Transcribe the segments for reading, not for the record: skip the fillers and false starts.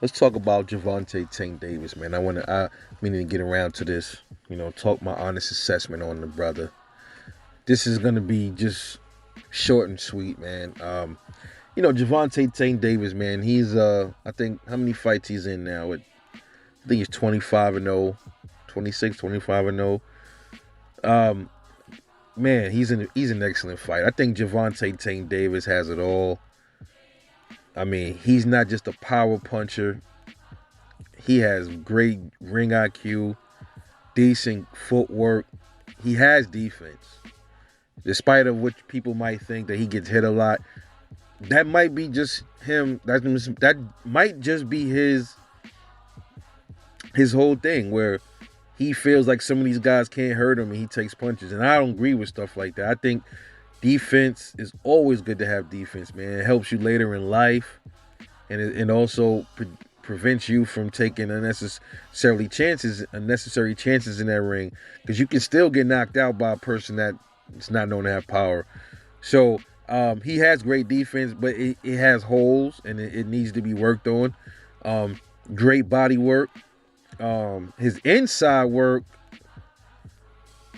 Let's talk about Gervonta Tank Davis, man. I meaning to get around to this. Talk my honest assessment on the brother. This is gonna be just short and sweet, man. Gervonta Tank Davis, man. He's I think how many fights he's in now? I think he's 25-0, 26, 25-0. Um, man, he's an excellent fight. I think Gervonta Tank Davis has it all. I mean, he's not just a power puncher. He has great ring IQ, decent footwork. He has defense. Despite of what people might think that he gets hit a lot, that might be just him. That might just be his whole thing where he feels like some of these guys can't hurt him and he takes punches. And I don't agree with stuff like that. I think defense is always good to have defense, man. It helps you later in life, and it also prevents you from taking unnecessary chances in that ring, because you can still get knocked out by a person that is not known to have power. So he has great defense, but it has holes and it needs to be worked on. Great body work. His inside work,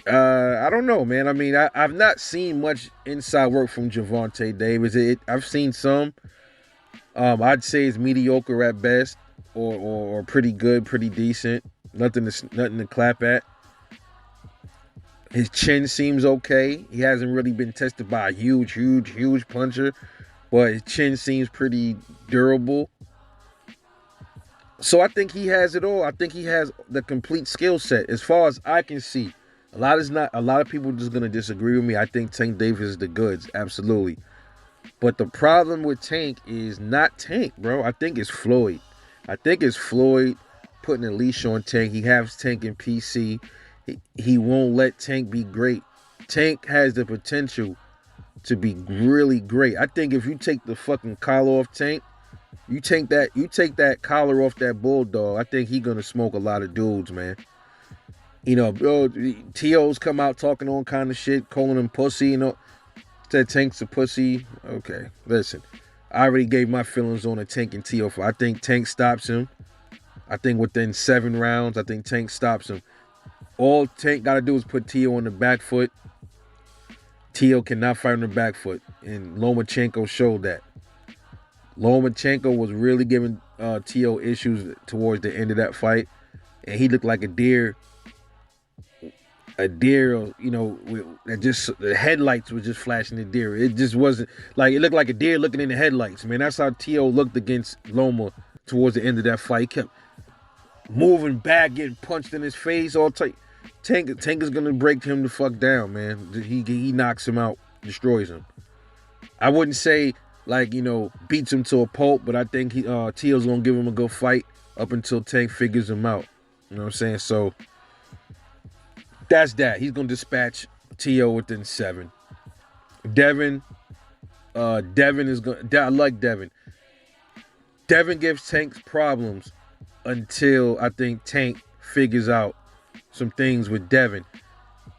I don't know, man. I mean, I've not seen much inside work from Gervonta Davis. I've seen some. I'd say it's mediocre at best, or pretty good, pretty decent. Nothing to clap at. His chin seems okay. He hasn't really been tested by a huge puncher, but his chin seems pretty durable. So I think he has it all. I think he has the complete skill set, as far as I can see. A lot of people just gonna disagree with me. I think Tank Davis is the goods, absolutely. But the problem with Tank is not Tank, bro. I think it's Floyd. I think it's Floyd putting a leash on Tank. He has Tank in PC. He won't let Tank be great. Tank has the potential to be really great. I think if you take the fucking collar off Tank, you take that collar off that bulldog, I think he gonna smoke a lot of dudes, man. Bro, T.O.'s come out talking all kind of shit, calling him pussy, said Tank's a pussy. Okay, listen. I already gave my feelings on a Tank and T.O. I think Tank stops him. I think within 7 rounds, I think Tank stops him. All Tank got to do is put T.O. on the back foot. T.O. cannot fight on the back foot. And Lomachenko showed that. Lomachenko was really giving T.O. issues towards the end of that fight. And he looked like a deer. A deer, that just the headlights were just flashing the deer. It just wasn't like, it looked like a deer looking in the headlights, man. That's how T.O. looked against Loma towards the end of that fight. He kept moving back, getting punched in his face. Tank is gonna break him the fuck down, man. He knocks him out, destroys him. I wouldn't say beats him to a pulp, but I think T.O.'s gonna give him a good fight up until Tank figures him out. You know what I'm saying? So that's that. He's gonna dispatch T.O. within 7. Devin is gonna. I like Devin. Devin gives Tank problems until I think Tank figures out some things with Devin.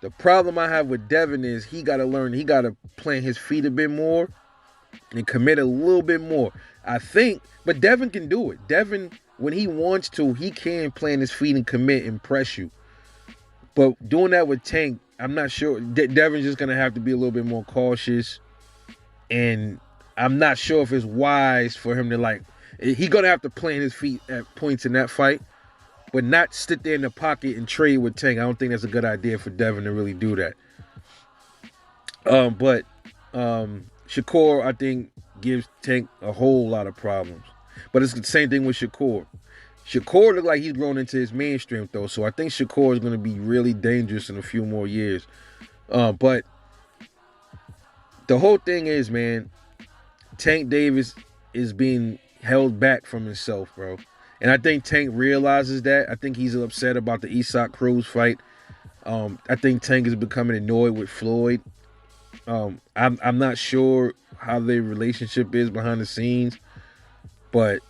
The problem I have with Devin is he got to learn. He got to plant his feet a bit more and commit a little bit more. I think, but Devin can do it. Devin, when he wants to, he can plant his feet and commit and press you. But doing that with Tank, I'm not sure. Devin's just gonna have to be a little bit more cautious, and I'm not sure if it's wise for him to He gonna have to plant his feet at points in that fight, but not sit there in the pocket and trade with Tank. I don't think that's a good idea for Devin to really do that. But Shakur, I think, gives Tank a whole lot of problems. But it's the same thing with Shakur. Shakur looked like he's grown into his mainstream, though, so I think Shakur is going to be really dangerous in a few more years. But the whole thing is, man, Tank Davis is being held back from himself, bro. And I think Tank realizes that. I think he's upset about the Isak Cruz fight. I think Tank is becoming annoyed with Floyd. I'm not sure how their relationship is behind the scenes, but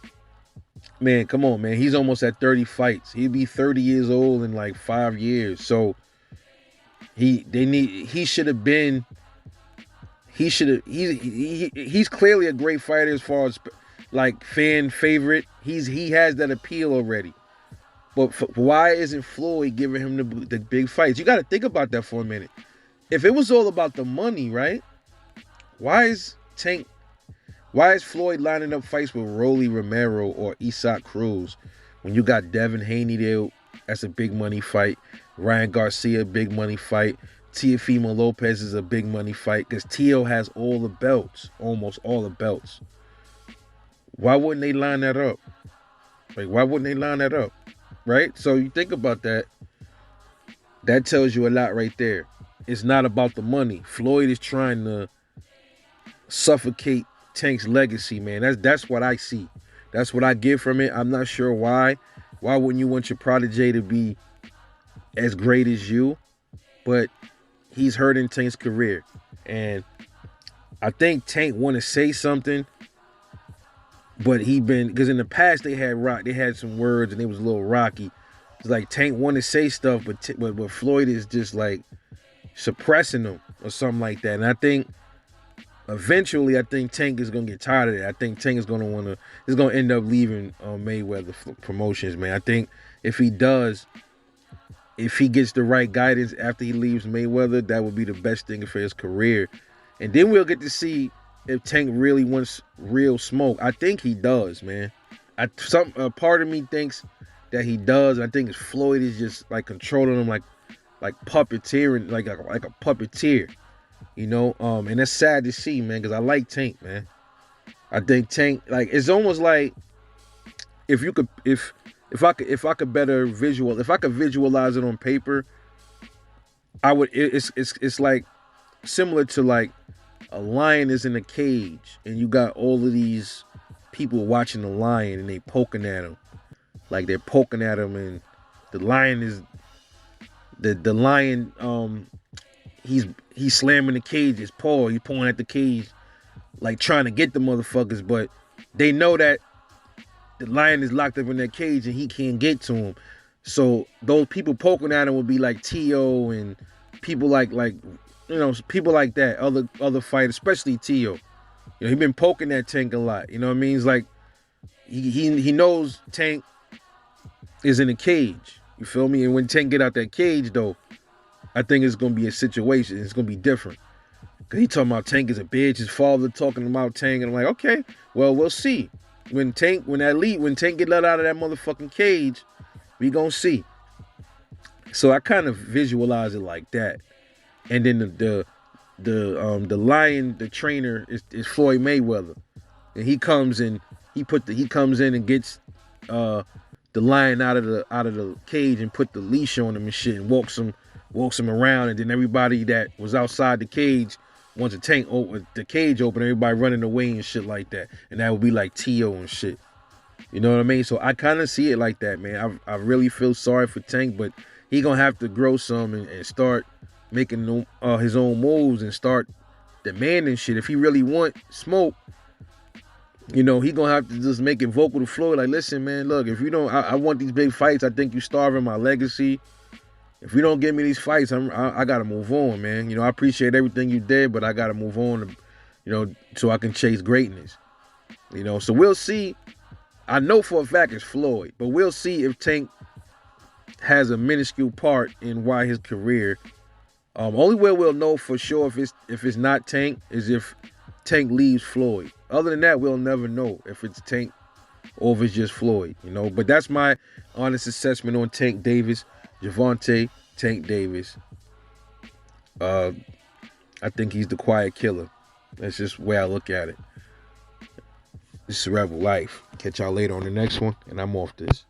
man, come on, man. He's almost at 30 fights. He'll be 30 years old in like 5 years. So he's clearly a great fighter as far as like fan favorite. He has that appeal already. But why isn't Floyd giving him the big fights? You got to think about that for a minute. If it was all about the money, right? Why is Tank? Why is Floyd lining up fights with Rolly Romero or Isaac Cruz when you got Devin Haney there? That's a big money fight. Ryan Garcia, big money fight. Teofimo Lopez is a big money fight because Teo has all the belts, almost all the belts. Why wouldn't they line that up? Like, why wouldn't they line that up? Right? So you think about that. That tells you a lot right there. It's not about the money. Floyd is trying to suffocate Tank's legacy, man. That's what I see. That's what I get from it. I'm not sure why. Why wouldn't you want your protege to be as great as you? But he's hurting Tank's career. And I think Tank want to say something, but because in the past they had some words and it was a little rocky. It's like Tank want to say stuff, but Floyd is just like suppressing them or something like that. And I think eventually, I think Tank is gonna get tired of it. I think Tank is gonna end up leaving Mayweather Promotions, man. I think if he does, if he gets the right guidance after he leaves Mayweather, that would be the best thing for his career. And then we'll get to see if Tank really wants real smoke. I think he does, man. A part of me thinks that he does. I think Floyd is just like controlling him, like puppeteering, like a puppeteer. You know, and that's sad to see, man, because I like Tank, man. I think Tank, like, it's almost like if I could better if I could visualize it on paper, I would. It's like similar to like a lion is in a cage and you got all of these people watching the lion and they poking at him, like they're poking at him, and the lion is the lion. He's slamming the cage. His paw. He's pulling at the cage, like trying to get the motherfuckers. But they know that the lion is locked up in that cage and he can't get to him. So those people poking at him would be like Tio and people like people like that. Other fighters, especially Tio. You know, he been poking at Tank a lot. You know what I mean? It's like he knows Tank is in a cage. You feel me? And when Tank get out that cage, though, I think it's going to be a situation. It's going to be different. Because he talking about Tank is a bitch. His father talking about Tank. And I'm like, okay, well, we'll see. When Tank get let out of that motherfucking cage, we going to see. So I kind of visualize it like that. And then the lion, the trainer is Floyd Mayweather. And he comes in and gets the lion out of the cage and put the leash on him and shit and walks him around, and then everybody that was outside the cage wants the cage open, everybody running away and shit like that. And that would be like Tio and shit. You know what I mean? So I kind of see it like that, man. I really feel sorry for Tank, but he gonna have to grow some and start making his own moves and start demanding shit. If he really want smoke, you know, he gonna have to just make it vocal to Floyd. Like, listen, man, look, if you don't, I want these big fights. I think you starving my legacy. If you don't give me these fights, I gotta move on, man. You know, I appreciate everything you did, but I gotta move on, so I can chase greatness. You know, so we'll see. I know for a fact it's Floyd, but we'll see if Tank has a minuscule part in why his career. Only way we'll know for sure if it's not Tank is if Tank leaves Floyd. Other than that, we'll never know if it's Tank or if it's just Floyd. You know, but that's my honest assessment on Tank Davis. Gervonta, Tank Davis. I think he's the quiet killer. That's just the way I look at it. This is Rebel Life. Catch y'all later on the next one, and I'm off this.